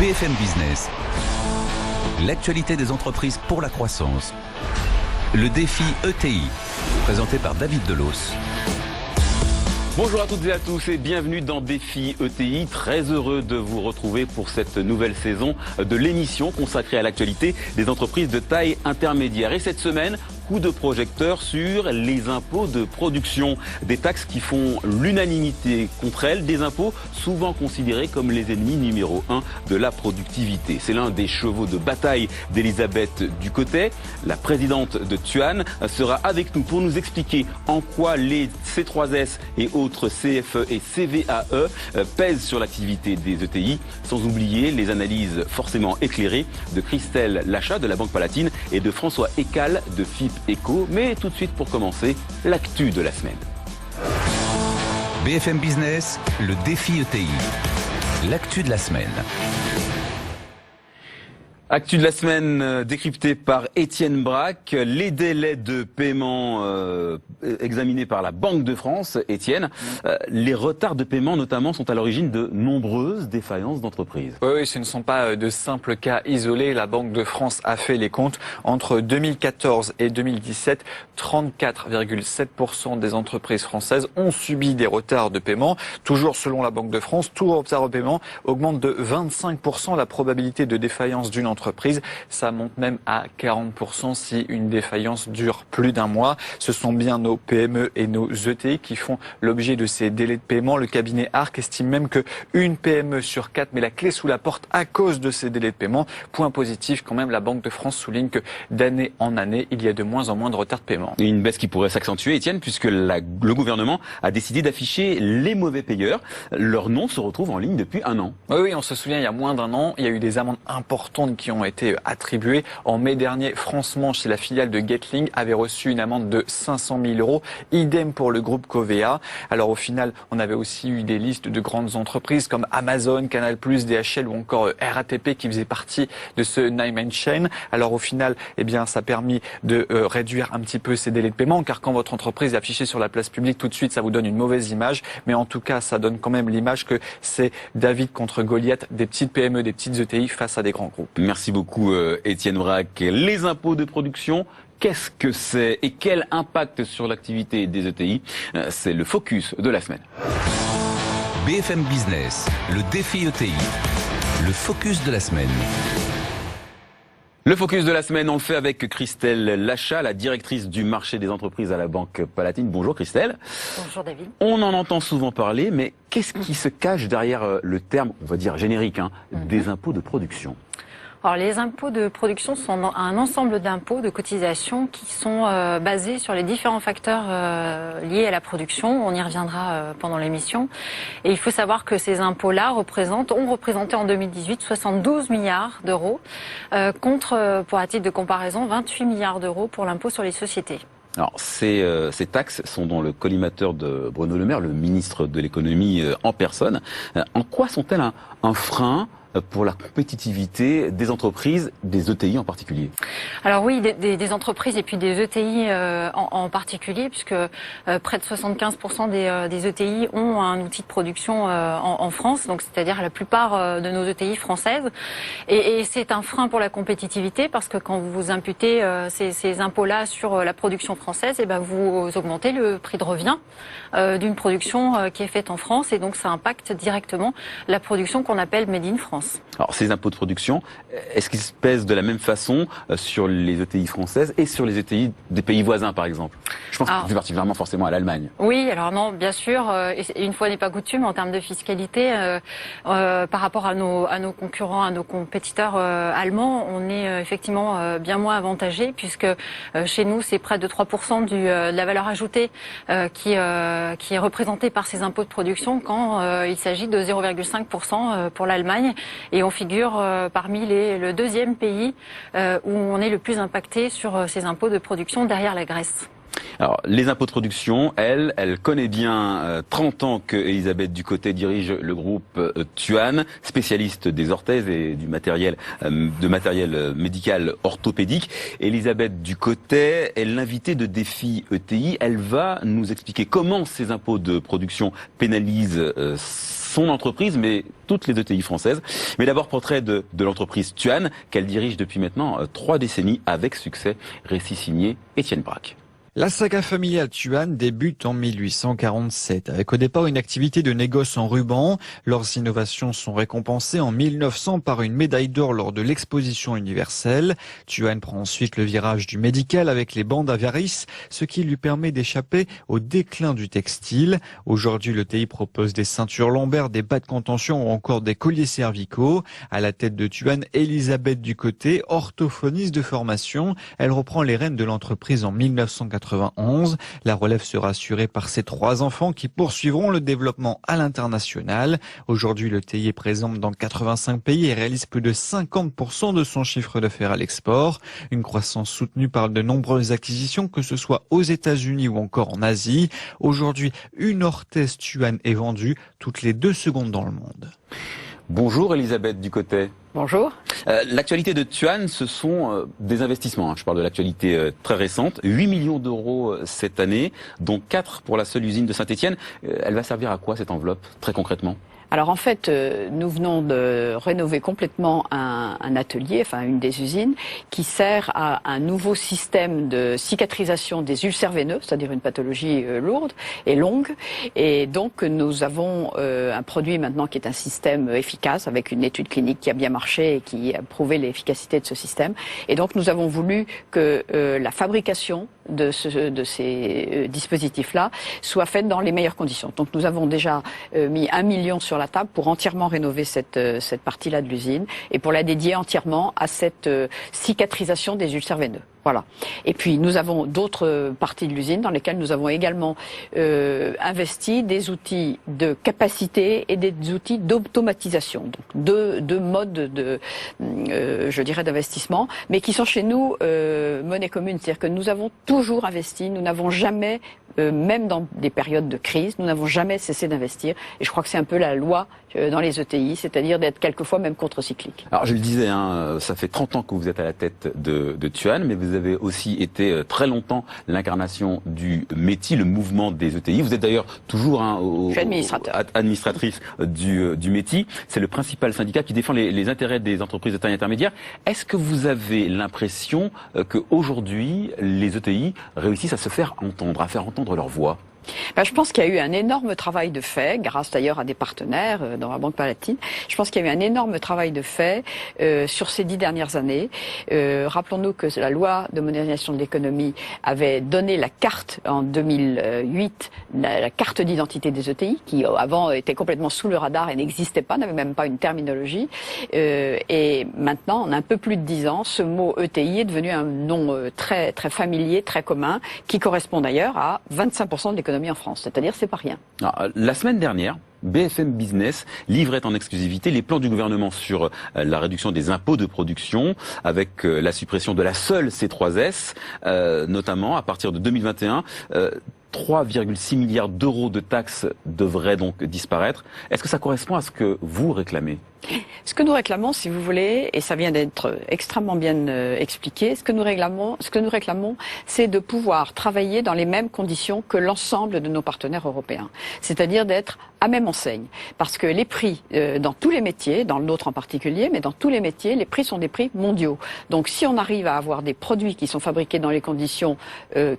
BFM Business. L'actualité des entreprises pour la croissance. Le défi ETI, présenté par David Delos. Bonjour à toutes et à tous et bienvenue dans Défi ETI. Très heureux de vous retrouver pour cette nouvelle saison de l'émission consacrée à l'actualité des entreprises de taille intermédiaire. Et cette semaine, coup de projecteur sur les impôts de production, des taxes qui font l'unanimité contre elles, des impôts souvent considérés comme les ennemis numéro 1 de la productivité. C'est l'un des chevaux de bataille d'Elisabeth Ducotet. La présidente de Tuan sera avec nous pour nous expliquer en quoi les C3S et autres CFE et CVAE pèsent sur l'activité des ETI, sans oublier les analyses forcément éclairées de Christelle Lachat de la Banque Palatine et de François Ecal de FIP Eco. Mais tout de suite pour commencer, l'actu de la semaine. BFM Business, le défi ETI. L'actu de la semaine. Actu de la semaine décryptée par Étienne Braque, les délais de paiement examinés par la Banque de France. Étienne, les retards de paiement notamment sont à l'origine de nombreuses défaillances d'entreprises. Oui, ce ne sont pas de simples cas isolés. La Banque de France a fait les comptes. Entre 2014 et 2017, 34,7% des entreprises françaises ont subi des retards de paiement. Toujours selon la Banque de France, tout retard de paiement augmente de 25% la probabilité de défaillance d'une entreprise. Ça monte même à 40% si une défaillance dure plus d'un mois. Ce sont bien nos PME et nos ETI qui font l'objet de ces délais de paiement. Le cabinet ARC estime même que une PME sur 4 met la clé sous la porte à cause de ces délais de paiement. Point positif quand même, la Banque de France souligne que d'année en année, il y a de moins en moins de retards de paiement. Et une baisse qui pourrait s'accentuer, Étienne, puisque le gouvernement a décidé d'afficher les mauvais payeurs. Leur nom se retrouve en ligne depuis un an. Oui, on se souvient, il y a moins d'un an, il y a eu des amendes importantes qui ont été attribuées. En mai dernier, France Manche, la filiale de Getlink, avait reçu une amende de 500 000 €. Idem pour le groupe Covea. Alors au final, on avait aussi eu des listes de grandes entreprises comme Amazon, Canal+, DHL ou encore RATP qui faisaient partie de ce nine-man chain. Alors au final, ça a permis de réduire un petit peu ces délais de paiement, car quand votre entreprise est affichée sur la place publique, tout de suite, ça vous donne une mauvaise image. Mais en tout cas, ça donne quand même l'image que c'est David contre Goliath, des petites PME, des petites ETI face à des grands groupes. Merci beaucoup Étienne Braque. Les impôts de production, qu'est-ce que c'est et quel impact sur l'activité des ETI? C'est le focus de la semaine. BFM Business, le défi ETI. Le focus de la semaine. Le focus de la semaine, on le fait avec Christelle Lachat, la directrice du marché des entreprises à la Banque Palatine. Bonjour Christelle. Bonjour David. On en entend souvent parler, mais qu'est-ce qui se cache derrière le terme, on va dire générique, des impôts de production? Alors les impôts de production sont un ensemble d'impôts, de cotisations qui sont basés sur les différents facteurs liés à la production. On y reviendra pendant l'émission. Et il faut savoir que ces impôts-là ont représenté en 2018 72 milliards d'euros contre, pour à titre de comparaison, 28 milliards d'euros pour l'impôt sur les sociétés. Alors, ces taxes sont dans le collimateur de Bruno Le Maire, le ministre de l'économie en personne. En quoi sont-elles un frein pour la compétitivité des entreprises, des ETI en particulier? Alors oui, des entreprises et puis des ETI en particulier, puisque près de 75% des ETI ont un outil de production en France, donc c'est-à-dire la plupart de nos ETI françaises. Et c'est un frein pour la compétitivité, parce que quand vous imputez ces impôts-là sur la production française, vous augmentez le prix de revient d'une production qui est faite en France, et donc ça impacte directement la production qu'on appelle Made in France. Alors, ces impôts de production, est-ce qu'ils se pèsent de la même façon sur les ETI françaises et sur les ETI des pays voisins, par exemple? Je pense plus particulièrement forcément à l'Allemagne. Oui, alors non, bien sûr, et une fois n'est pas coutume, en termes de fiscalité, par rapport à nos concurrents, à nos compétiteurs allemands, on est effectivement bien moins avantagés, puisque chez nous, c'est près de 3% de la valeur ajoutée qui est représentée par ces impôts de production, quand il s'agit de 0,5% pour l'Allemagne. Et on figure parmi le deuxième pays où on est le plus impacté sur ces impôts de production, derrière la Grèce. Alors, les impôts de production, elle connaît bien 30 ans que Elisabeth Ducotet dirige le groupe Tuan, spécialiste des orthèses et du matériel, médical orthopédique. Elisabeth Ducotet est l'invitée de Défi ETI. Elle va nous expliquer comment ces impôts de production pénalisent son entreprise, mais toutes les ETI françaises. Mais d'abord, portrait de l'entreprise Tuan, qu'elle dirige depuis maintenant 3 décennies avec succès. Récit signé Étienne Braque. La saga familiale Tuan débute en 1847, avec au départ une activité de négoce en ruban. Leurs innovations sont récompensées en 1900 par une médaille d'or lors de l'exposition universelle. Tuan prend ensuite le virage du médical avec les bandes Avaris, ce qui lui permet d'échapper au déclin du textile. Aujourd'hui, l'ETI propose des ceintures lombaires, des bas de contention ou encore des colliers cervicaux. À la tête de Tuan, Elisabeth Ducotet, orthophoniste de formation. Elle reprend les rênes de l'entreprise en 1991. La relève sera assurée par ses 3 enfants qui poursuivront le développement à l'international. Aujourd'hui, l'ETI est présente dans 85 pays et réalise plus de 50% de son chiffre d'affaires à l'export. Une croissance soutenue par de nombreuses acquisitions, que ce soit aux États-Unis ou encore en Asie. Aujourd'hui, une orthèse Tuan est vendue toutes les 2 secondes dans le monde. Bonjour Elisabeth Ducotet. Bonjour. L'actualité de Tuan, ce sont des investissements. Je parle de l'actualité très récente. 8 millions d'euros cette année, dont 4 pour la seule usine de Saint-Étienne. Elle va servir à quoi cette enveloppe, très concrètement ? Alors en fait, nous venons de rénover complètement un atelier, enfin une des usines, qui sert à un nouveau système de cicatrisation des ulcères veineux, c'est-à-dire une pathologie lourde et longue. Et donc nous avons un produit maintenant qui est un système efficace, avec une étude clinique qui a bien marché et qui a prouvé l'efficacité de ce système. Et donc nous avons voulu que la fabrication de ces dispositifs-là soit faite dans les meilleures conditions. Donc nous avons déjà mis 1 million sur la table pour entièrement rénover cette partie-là de l'usine et pour la dédier entièrement à cette cicatrisation des ulcères veineux. Voilà. Et puis nous avons d'autres parties de l'usine dans lesquelles nous avons également investi des outils de capacité et des outils d'automatisation. Donc deux modes je dirais d'investissement, mais qui sont chez nous monnaie commune, c'est-à-dire que nous avons toujours investi, nous n'avons jamais même dans des périodes de crise, nous n'avons jamais cessé d'investir. Et je crois que c'est un peu la loi dans les ETI, c'est-à-dire d'être quelquefois même contre-cyclique. Alors je le disais, ça fait 30 ans que vous êtes à la tête de Tuan, mais vous avez aussi été très longtemps l'incarnation du METI, le mouvement des ETI. Vous êtes d'ailleurs toujours administratrice du METI. C'est le principal syndicat qui défend les intérêts des entreprises de taille intermédiaire. Est-ce que vous avez l'impression qu'aujourd'hui, les ETI réussissent à se faire entendre, à faire entendre leur voix ? Je pense qu'il y a eu un énorme travail de fait, grâce d'ailleurs à des partenaires dans la Banque Palatine. Je pense qu'il y a eu un énorme travail de fait sur ces 10 dernières années. Rappelons-nous que la loi de modernisation de l'économie avait donné la carte en 2008, la carte d'identité des ETI, qui avant était complètement sous le radar et n'existait pas, n'avait même pas une terminologie. Et maintenant, en un peu plus de 10 ans, ce mot ETI est devenu un nom très très familier, très commun, qui correspond d'ailleurs à 25% de l'économie en France, c'est-à-dire c'est pas rien. Alors, la semaine dernière, BFM Business livrait en exclusivité les plans du gouvernement sur la réduction des impôts de production avec la suppression de la seule C3S, notamment à partir de 2021. 3,6 milliards d'euros de taxes devraient donc disparaître. Est-ce que ça correspond à ce que vous réclamez ? Ce que nous réclamons, si vous voulez, et ça vient d'être extrêmement bien expliqué, ce que nous réclamons, c'est de pouvoir travailler dans les mêmes conditions que l'ensemble de nos partenaires européens. C'est-à-dire d'être à même enseigne. Parce que les prix, dans tous les métiers, dans le nôtre en particulier, mais dans tous les métiers, les prix sont des prix mondiaux. Donc si on arrive à avoir des produits qui sont fabriqués dans les conditions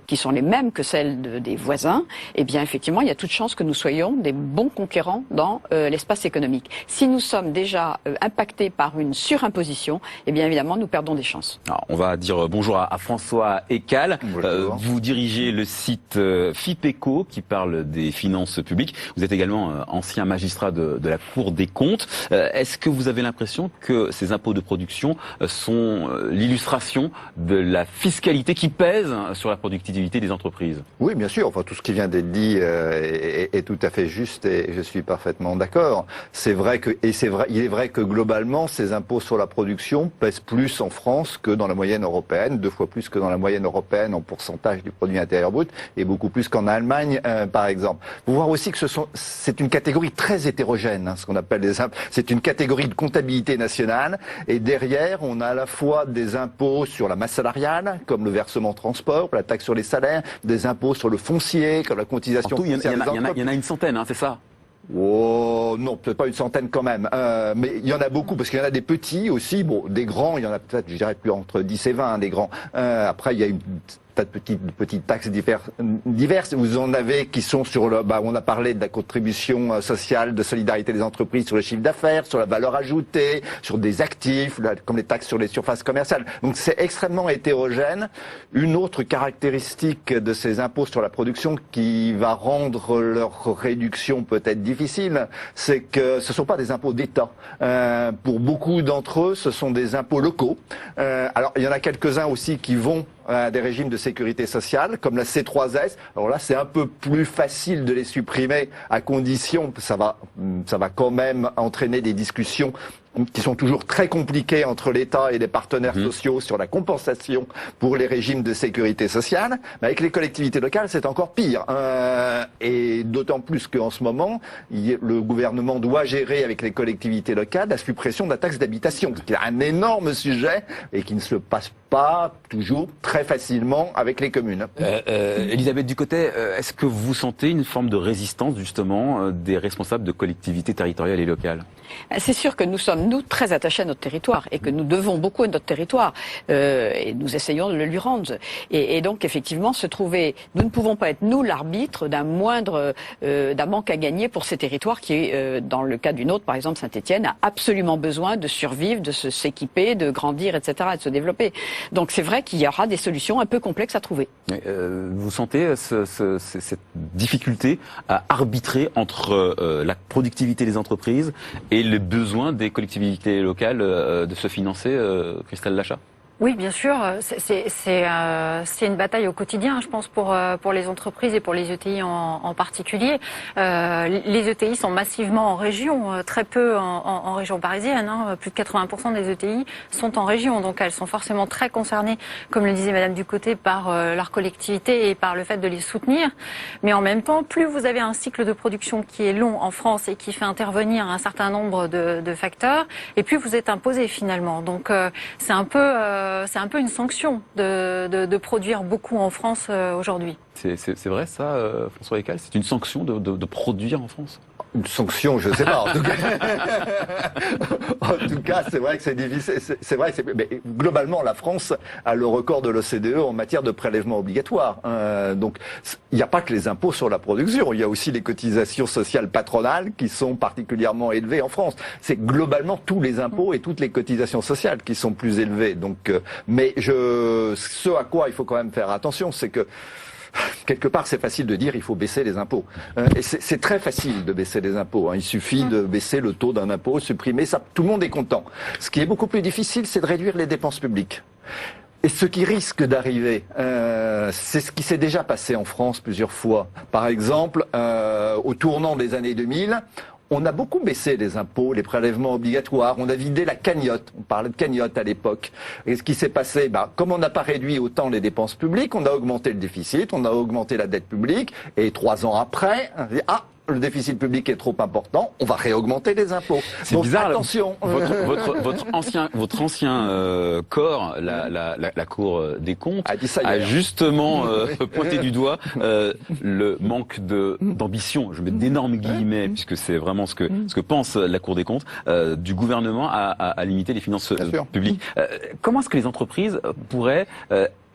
qui sont les mêmes que celles des voisins, eh bien effectivement, il y a toute chance que nous soyons des bons conquérants dans l'espace économique. Si nous sommes déjà impactés par une surimposition, eh bien évidemment, nous perdons des chances. Alors, on va dire bonjour à François Ecal. Vous dirigez le site FIPECO qui parle des finances publiques. Vous êtes également ancien magistrat de la Cour des comptes. Est-ce que vous avez l'impression que ces impôts de production sont l'illustration de la fiscalité qui pèse sur la productivité des entreprises? Oui, bien sûr. Enfin, tout ce qui vient d'être dit est tout à fait juste et je suis parfaitement d'accord. Il est vrai que globalement, ces impôts sur la production pèsent plus en France que dans la moyenne européenne, 2 fois plus que dans la moyenne européenne en pourcentage du produit intérieur brut et beaucoup plus qu'en Allemagne, par exemple. Vous voir aussi que c'est une catégorie très hétérogène, ce qu'on appelle les impôts. C'est une catégorie de comptabilité nationale et derrière, on a à la fois des impôts sur la masse salariale, comme le versement transport, la taxe sur les salaires, des impôts sur le foncier, comme la cotisation. En tout, il y en a une centaine, c'est ça? Oh non, peut-être pas une centaine quand même, mais il y en a beaucoup parce qu'il y en a des petits aussi, bon, des grands, il y en a peut-être, je dirais plus entre 10 et 20, des grands. Après, il y a une tas de petites taxes diverses. Vous en avez qui sont sur on a parlé de la contribution sociale de solidarité des entreprises sur le chiffre d'affaires, sur la valeur ajoutée, sur des actifs, comme les taxes sur les surfaces commerciales. Donc c'est extrêmement hétérogène. Une autre caractéristique de ces impôts sur la production qui va rendre leur réduction peut-être difficile, c'est que ce sont pas des impôts d'État. Pour beaucoup d'entre eux, ce sont des impôts locaux. Alors il y en a quelques-uns aussi qui vont à des régimes de sécurité sociale, comme la C3S. Alors là, c'est un peu plus facile de les supprimer, à condition, ça va quand même entraîner des discussions qui sont toujours très compliquées entre l'État et les partenaires sociaux sur la compensation pour les régimes de sécurité sociale. Mais avec les collectivités locales, c'est encore pire. Et d'autant plus qu'en ce moment, le gouvernement doit gérer avec les collectivités locales la suppression de la taxe d'habitation, ce qui est un énorme sujet et qui ne se passe pas toujours très facilement avec les communes. Elisabeth Ducotet, est-ce que vous sentez une forme de résistance justement des responsables de collectivités territoriales et locales? C'est sûr que nous sommes, nous, très attachés à notre territoire et que nous devons beaucoup à notre territoire et nous essayons de le lui rendre. Et donc, effectivement, nous ne pouvons pas être, nous, l'arbitre d'un manque à gagner pour ces territoires qui, dans le cas d'une autre, par exemple Saint-Étienne, a absolument besoin de survivre, de s'équiper, de grandir, etc., et de se développer. Donc, c'est vrai qu'il y aura des solutions un peu complexes à trouver. Vous sentez cette difficulté à arbitrer entre la productivité des entreprises et les besoins des collectivités locales de se financer, Christelle Lachat? Oui, bien sûr. C'est une bataille au quotidien, je pense, pour les entreprises et pour les ETI en particulier. Les ETI sont massivement en région, très peu en région parisienne. Plus de 80% des ETI sont en région, donc elles sont forcément très concernées, comme le disait Madame Ducotet, par leur collectivité et par le fait de les soutenir. Mais en même temps, plus vous avez un cycle de production qui est long en France et qui fait intervenir un certain nombre de facteurs, et plus vous êtes imposé finalement. Donc c'est un peu une sanction de produire beaucoup en France aujourd'hui. C'est vrai ça, François Ekal? C'est une sanction de produire en France? Une sanction, je ne sais pas. En tout cas, c'est vrai que c'est difficile. C'est vrai. Mais globalement, la France a le record de l'OCDE en matière de prélèvement obligatoire. Donc, il n'y a pas que les impôts sur la production. Il y a aussi les cotisations sociales patronales qui sont particulièrement élevées en France. C'est globalement tous les impôts et toutes les cotisations sociales qui sont plus élevées. Donc, ce à quoi il faut quand même faire attention, c'est que quelque part, c'est facile de dire il faut baisser les impôts. Et c'est très facile de baisser les impôts. Il suffit de baisser le taux d'un impôt, supprimer ça, tout le monde est content. Ce qui est beaucoup plus difficile, c'est de réduire les dépenses publiques. Et ce qui risque d'arriver, c'est ce qui s'est déjà passé en France plusieurs fois. Par exemple, au tournant des années 2000, on a beaucoup baissé les impôts, les prélèvements obligatoires, on a vidé la cagnotte, on parlait de cagnotte à l'époque. Et ce qui s'est passé, comme on n'a pas réduit autant les dépenses publiques, on a augmenté le déficit, on a augmenté la dette publique, et 3 ans après, on dit, le déficit public est trop important, on va réaugmenter les impôts. C'est bizarre. Attention. Votre ancien corps, la Cour des comptes, a justement pointé du doigt le manque d'ambition. Je mets d'énormes guillemets puisque c'est vraiment ce que pense la Cour des comptes du gouvernement à limiter les finances publiques. Comment est-ce que les entreprises pourraient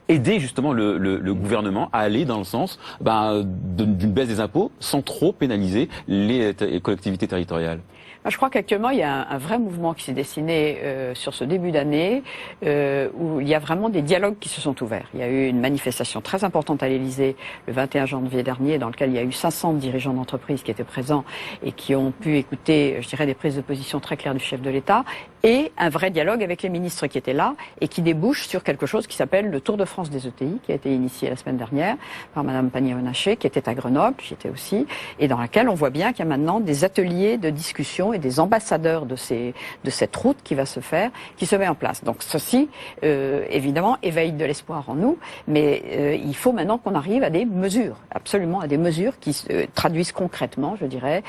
aider justement le gouvernement à aller dans le sens d'une baisse des impôts sans trop pénaliser les collectivités territoriales? Je crois qu'actuellement, il y a un vrai mouvement qui s'est dessiné sur ce début d'année, où il y a vraiment des dialogues qui se sont ouverts. Il y a eu une manifestation très importante à l'Élysée le 21 janvier dernier, dans lequel il y a eu 500 dirigeants d'entreprise qui étaient présents et qui ont pu écouter, je dirais, des prises de position très claires du chef de l'État, et un vrai dialogue avec les ministres qui étaient là, et qui débouche sur quelque chose qui s'appelle le Tour de France des ETI, qui a été initié la semaine dernière par Madame Pannier-Runacher, qui était à Grenoble, j'y étais aussi, et dans laquelle on voit bien qu'il y a maintenant des ateliers de discussion et des ambassadeurs de cette route qui va se faire, qui se met en place. Donc ceci, évidemment, éveille de l'espoir en nous, mais il faut maintenant qu'on arrive à des mesures, absolument à des mesures qui traduisent concrètement, je dirais,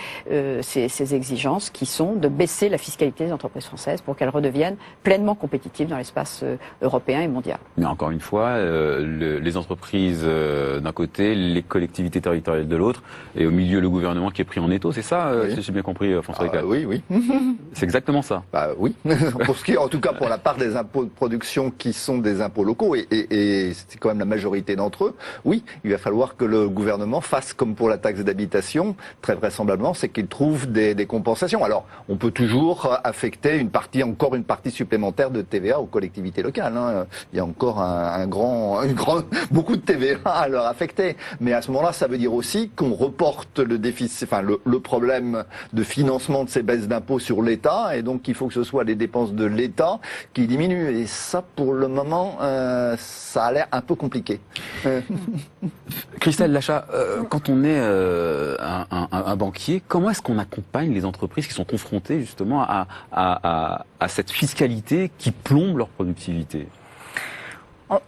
ces exigences qui sont de baisser la fiscalité des entreprises françaises pour qu'elles redeviennent pleinement compétitives dans l'espace européen et mondial. Mais encore une fois, les entreprises d'un côté, les collectivités territoriales de l'autre, et au milieu le gouvernement qui est pris en étau, c'est ça, oui. si j'ai bien compris, François Rical. Oui, oui. C'est exactement ça. Oui. Pour ce qui est, en tout cas, pour la part des impôts de production qui sont des impôts locaux, et c'est quand même la majorité d'entre eux, oui, il va falloir que le gouvernement fasse comme pour la taxe d'habitation, très vraisemblablement, c'est qu'il trouve des compensations. Alors, on peut toujours affecter encore une partie supplémentaire de TVA aux collectivités locales. Hein. Il y a encore beaucoup de TVA à leur affecter. Mais à ce moment-là, ça veut dire aussi qu'on reporte le déficit, le problème de financement de ces baisses d'impôts sur l'État, et donc il faut que ce soit les dépenses de l'État qui diminuent. Et ça, pour le moment, ça a l'air un peu compliqué. Christelle Lachat, quand on est un banquier, comment est-ce qu'on accompagne les entreprises qui sont confrontées justement à cette fiscalité qui plombe leur productivité ?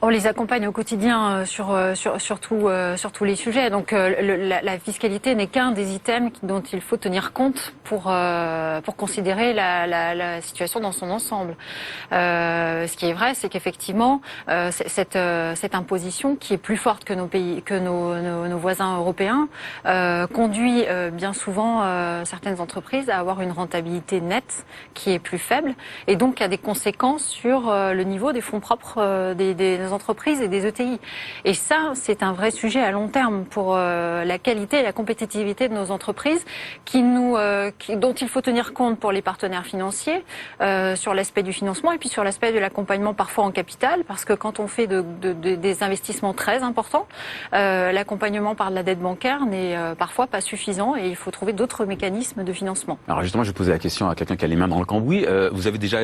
On les accompagne au quotidien sur tous les sujets. Donc la fiscalité n'est qu'un des items dont il faut tenir compte pour considérer la situation dans son ensemble. Ce qui est vrai, c'est qu'effectivement cette imposition qui est plus forte que nos voisins européens conduit bien souvent certaines entreprises à avoir une rentabilité nette qui est plus faible et donc a des conséquences sur le niveau des fonds propres des entreprises et des ETI. Et ça, c'est un vrai sujet à long terme pour la qualité et la compétitivité de nos entreprises dont il faut tenir compte pour les partenaires financiers sur l'aspect du financement et puis sur l'aspect de l'accompagnement parfois en capital, parce que quand on fait des investissements très importants, l'accompagnement par la dette bancaire n'est parfois pas suffisant et il faut trouver d'autres mécanismes de financement. Alors justement, je vais poser la question à quelqu'un qui a les mains dans le cambouis. Vous avez déjà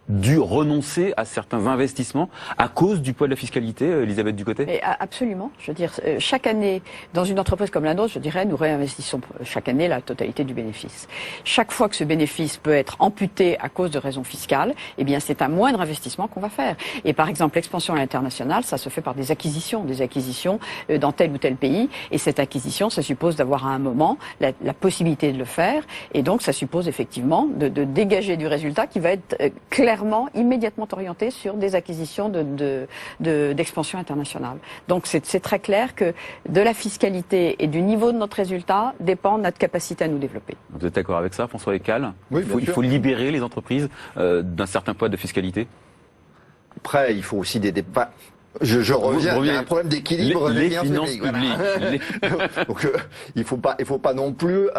dû renoncer à certains investissements à cause du poids de la fiscalité, Elisabeth Ducotet ? Mais absolument. Je veux dire, chaque année, dans une entreprise comme la nôtre, je dirais, nous réinvestissons chaque année la totalité du bénéfice. Chaque fois que ce bénéfice peut être amputé à cause de raisons fiscales, eh bien, c'est un moindre investissement qu'on va faire. Et par exemple, l'expansion à l'international, ça se fait par des acquisitions dans tel ou tel pays. Et cette acquisition, ça suppose d'avoir à un moment la possibilité de le faire. Et donc, ça suppose effectivement de dégager du résultat qui va être clairement, immédiatement orienté sur des acquisitions d'expansion internationale. Donc c'est très clair que de la fiscalité et du niveau de notre résultat dépend notre capacité à nous développer. Vous êtes d'accord avec ça, François Rical ? Oui, il faut libérer les entreprises d'un certain poids de fiscalité ? Après, il faut aussi des débats. Je reviens, il y a un problème d'équilibre des finances publiques. Voilà. Donc il faut pas non plus,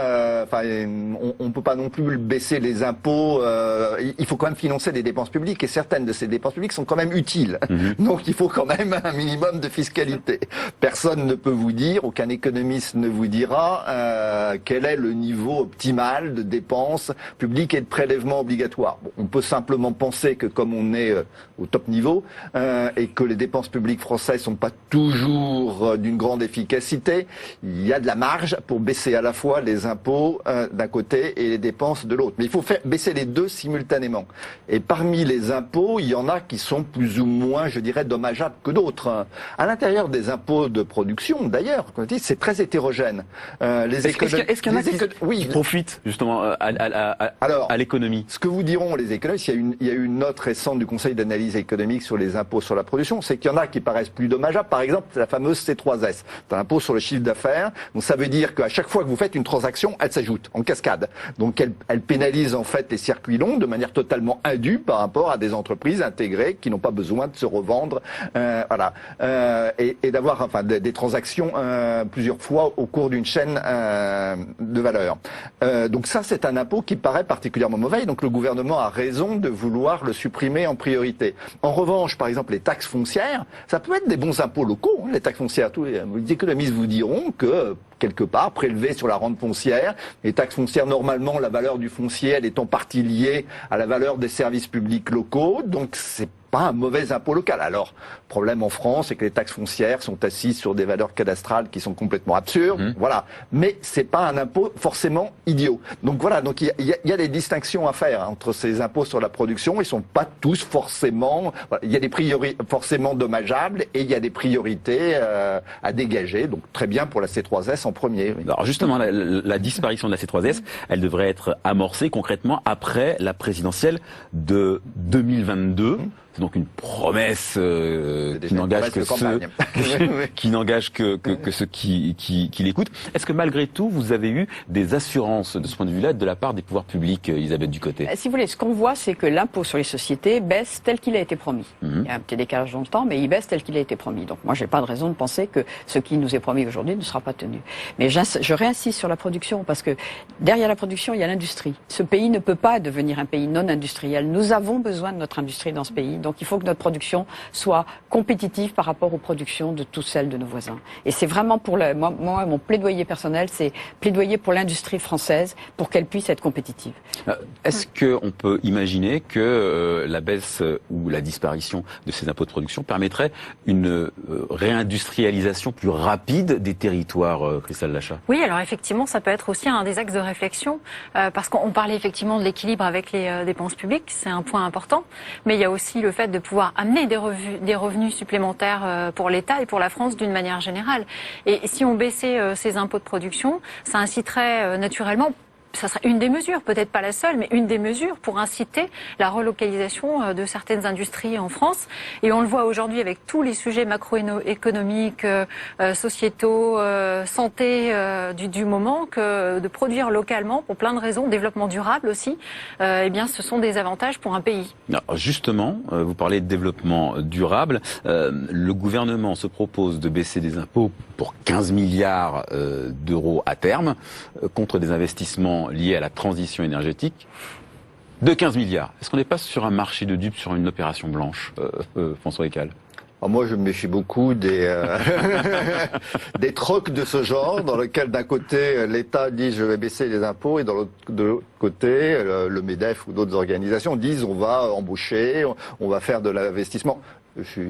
on peut pas non plus baisser les impôts. Il faut quand même financer des dépenses publiques et certaines de ces dépenses publiques sont quand même utiles. Donc il faut quand même un minimum de fiscalité. Personne ne peut vous dire, aucun économiste ne vous dira quel est le niveau optimal de dépenses publiques et de prélèvements obligatoires. Bon, on peut simplement penser que comme on est au top niveau et que les dépenses publiques françaises sont pas toujours d'une grande efficacité, il y a de la marge pour baisser à la fois les impôts d'un côté et les dépenses de l'autre. Mais il faut faire baisser les deux simultanément. Et parmi les impôts, il y en a qui sont plus ou moins, je dirais, dommageables que d'autres. À l'intérieur des impôts de production, d'ailleurs, comme je dis, c'est très hétérogène. Est-ce qu'il y en a qui profitent justement à l'économie ? Ce que vous diront les économistes, il y a eu une note récente du Conseil d'analyse économique sur les impôts sur la production, c'est qu'il y en en a qui paraissent plus dommageables. Par exemple, c'est la fameuse C3S. C'est un impôt sur le chiffre d'affaires. Donc ça veut dire qu'à chaque fois que vous faites une transaction, elle s'ajoute en cascade. Donc elle pénalise en fait les circuits longs de manière totalement indue par rapport à des entreprises intégrées qui n'ont pas besoin de se revendre, et d'avoir enfin des transactions plusieurs fois au cours d'une chaîne de valeur. Donc ça, c'est un impôt qui paraît particulièrement mauvais. Donc le gouvernement a raison de vouloir le supprimer en priorité. En revanche, par exemple, les taxes foncières, ça peut être des bons impôts locaux. Les taxes foncières, tous les économistes vous diront que quelque part, prélevé sur la rente foncière. Les taxes foncières, normalement, la valeur du foncier, elle est en partie liée à la valeur des services publics locaux. Donc, c'est pas un mauvais impôt local. Alors, problème en France, c'est que les taxes foncières sont assises sur des valeurs cadastrales qui sont complètement absurdes. Voilà. Mais c'est pas un impôt forcément idiot. Donc voilà. Donc il y a des distinctions à faire entre ces impôts sur la production. Ils sont pas tous forcément. Voilà, il y a des priorités forcément dommageables et il y a des priorités à dégager. Donc très bien pour la C3S en premier. Oui. Alors justement, la disparition de la C3S, elle devrait être amorcée concrètement après la présidentielle de 2022. C'est donc une promesse qui n'engage que ceux qui l'écoutent. Est-ce que malgré tout, vous avez eu des assurances de ce point de vue-là de la part des pouvoirs publics, Elisabeth Ducotet? Si vous voulez, ce qu'on voit, c'est que l'impôt sur les sociétés baisse tel qu'il a été promis. Il y a un petit décalage dans le temps, mais il baisse tel qu'il a été promis. Donc moi, j'ai pas de raison de penser que ce qui nous est promis aujourd'hui ne sera pas tenu. Mais je réinsiste sur la production, parce que derrière la production, il y a l'industrie. Ce pays ne peut pas devenir un pays non industriel. Nous avons besoin de notre industrie dans ce pays. Donc il faut que notre production soit compétitive par rapport aux productions de toutes celles de nos voisins. Et c'est vraiment pour moi, mon plaidoyer personnel, c'est plaidoyer pour l'industrie française pour qu'elle puisse être compétitive. Est-ce qu'on peut imaginer que la baisse ou la disparition de ces impôts de production permettrait une réindustrialisation plus rapide des territoires, Christelle Lachat? Oui, alors effectivement, ça peut être aussi un des axes de réflexion, parce qu'on parlait effectivement de l'équilibre avec les dépenses publiques, c'est un point important, mais il y a aussi le fait de pouvoir amener des revenus supplémentaires pour l'État et pour la France d'une manière générale. Et si on baissait ces impôts de production, ça inciterait naturellement, ça serait une des mesures, peut-être pas la seule, mais une des mesures pour inciter la relocalisation de certaines industries en France. Et on le voit aujourd'hui avec tous les sujets macroéconomiques, sociétaux, santé du moment, que de produire localement, pour plein de raisons, développement durable aussi, eh bien, ce sont des avantages pour un pays. Alors justement, vous parlez de développement durable. Le gouvernement se propose de baisser des impôts pour 15 milliards d'euros à terme, contre des investissements liés à la transition énergétique de 15 milliards. Est-ce qu'on n'est pas sur un marché de dupes, sur une opération blanche, François Écal? Alors moi, je me méfie beaucoup des trocs de ce genre, dans lequel d'un côté l'État dit je vais baisser les impôts et de l'autre côté le MEDEF ou d'autres organisations disent on va embaucher, on va faire de l'investissement.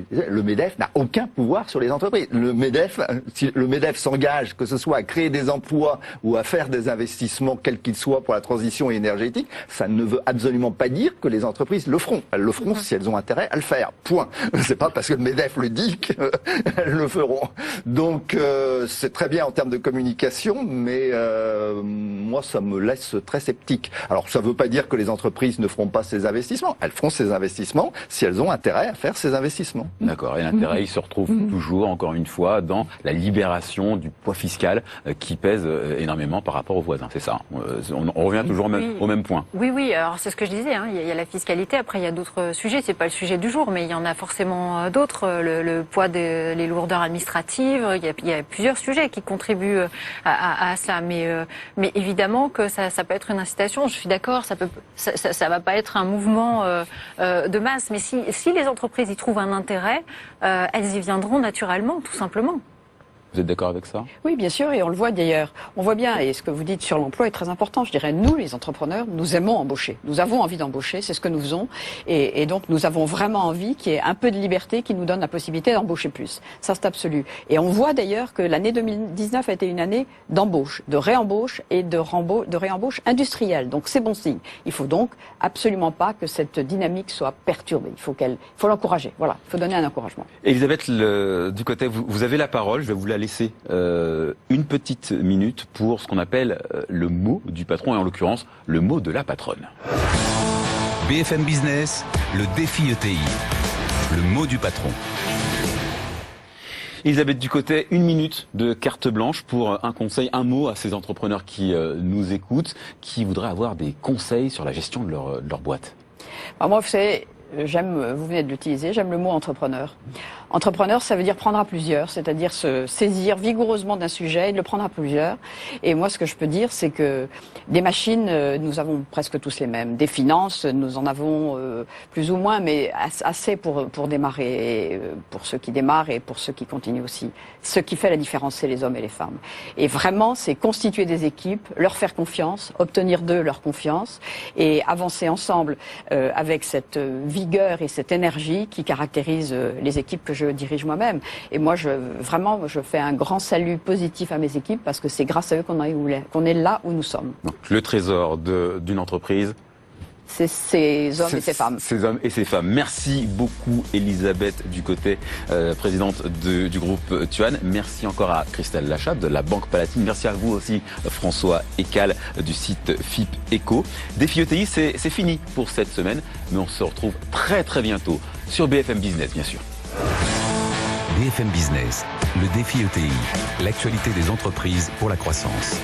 Le MEDEF n'a aucun pouvoir sur les entreprises. Le MEDEF, si le MEDEF s'engage, que ce soit à créer des emplois ou à faire des investissements, quels qu'ils soient, pour la transition énergétique, ça ne veut absolument pas dire que les entreprises le feront. Elles le feront si elles ont intérêt à le faire. Point. C'est pas parce que le MEDEF le dit qu'elles le feront. Donc c'est très bien en termes de communication, mais moi ça me laisse très sceptique. Alors ça veut pas dire que les entreprises ne feront pas ces investissements. Elles feront ces investissements si elles ont intérêt à faire ces investissements. D'accord. Et l'intérêt, il se retrouve toujours, encore une fois, dans la libération du poids fiscal qui pèse énormément par rapport aux voisins. C'est ça. On revient toujours au même point. Oui, oui. Alors c'est ce que je disais. Il y a la fiscalité. Après, il y a d'autres sujets. C'est pas le sujet du jour, mais il y en a forcément d'autres. Le poids les lourdeurs administratives. Il y a plusieurs sujets qui contribuent à cela. Mais évidemment que ça peut être une incitation. Je suis d'accord. Ça va pas être un mouvement de masse. Mais si les entreprises y trouvent un intérêt, elles y viendront naturellement, tout simplement. Vous êtes d'accord avec ça? Oui, bien sûr, et on le voit d'ailleurs. On voit bien, et ce que vous dites sur l'emploi est très important. Je dirais, nous, les entrepreneurs, nous aimons embaucher. Nous avons envie d'embaucher, c'est ce que nous faisons. Et donc, nous avons vraiment envie qu'il y ait un peu de liberté qui nous donne la possibilité d'embaucher plus. Ça, c'est absolu. Et on voit d'ailleurs que l'année 2019 a été une année d'embauche, de réembauche et de réembauche industrielle. Donc, c'est bon signe. Il faut donc absolument pas que cette dynamique soit perturbée. Il faut l'encourager. Voilà. Il faut donner un encouragement. Elisabeth Ducotet, vous avez la parole. Je vais vous la laisser une petite minute pour ce qu'on appelle le mot du patron, et en l'occurrence le mot de la patronne. BFM Business, le défi ETI, le mot du patron. Elisabeth Ducotet, 1 minute de carte blanche pour un conseil, un mot à ces entrepreneurs qui nous écoutent, qui voudraient avoir des conseils sur la gestion de leur boîte. Alors moi, vous savez, vous venez de l'utiliser, j'aime le mot entrepreneur. Entrepreneur, ça veut dire prendre à plusieurs, c'est-à-dire se saisir vigoureusement d'un sujet et de le prendre à plusieurs. Et moi, ce que je peux dire, c'est que des machines, nous avons presque tous les mêmes. Des finances, nous en avons plus ou moins, mais assez pour démarrer, pour ceux qui démarrent et pour ceux qui continuent aussi. Ce qui fait la différence, c'est les hommes et les femmes. Et vraiment, c'est constituer des équipes, leur faire confiance, obtenir d'eux leur confiance et avancer ensemble avec cette vigueur et cette énergie qui caractérise les équipes que je dirige moi-même. Et moi, je fais un grand salut positif à mes équipes parce que c'est grâce à eux qu'on est là où nous sommes. Donc, le trésor d'une entreprise, c'est ces hommes et ces femmes. Ces hommes et ces femmes. Merci beaucoup Elisabeth Ducotet, présidente du groupe Tuan. Merci encore à Christelle Lachat de la Banque Palatine. Merci à vous aussi François Ecal du site FIP Eco. Défi ETI, c'est fini pour cette semaine, mais on se retrouve très très bientôt sur BFM Business bien sûr. BFM Business, le défi ETI, l'actualité des entreprises pour la croissance.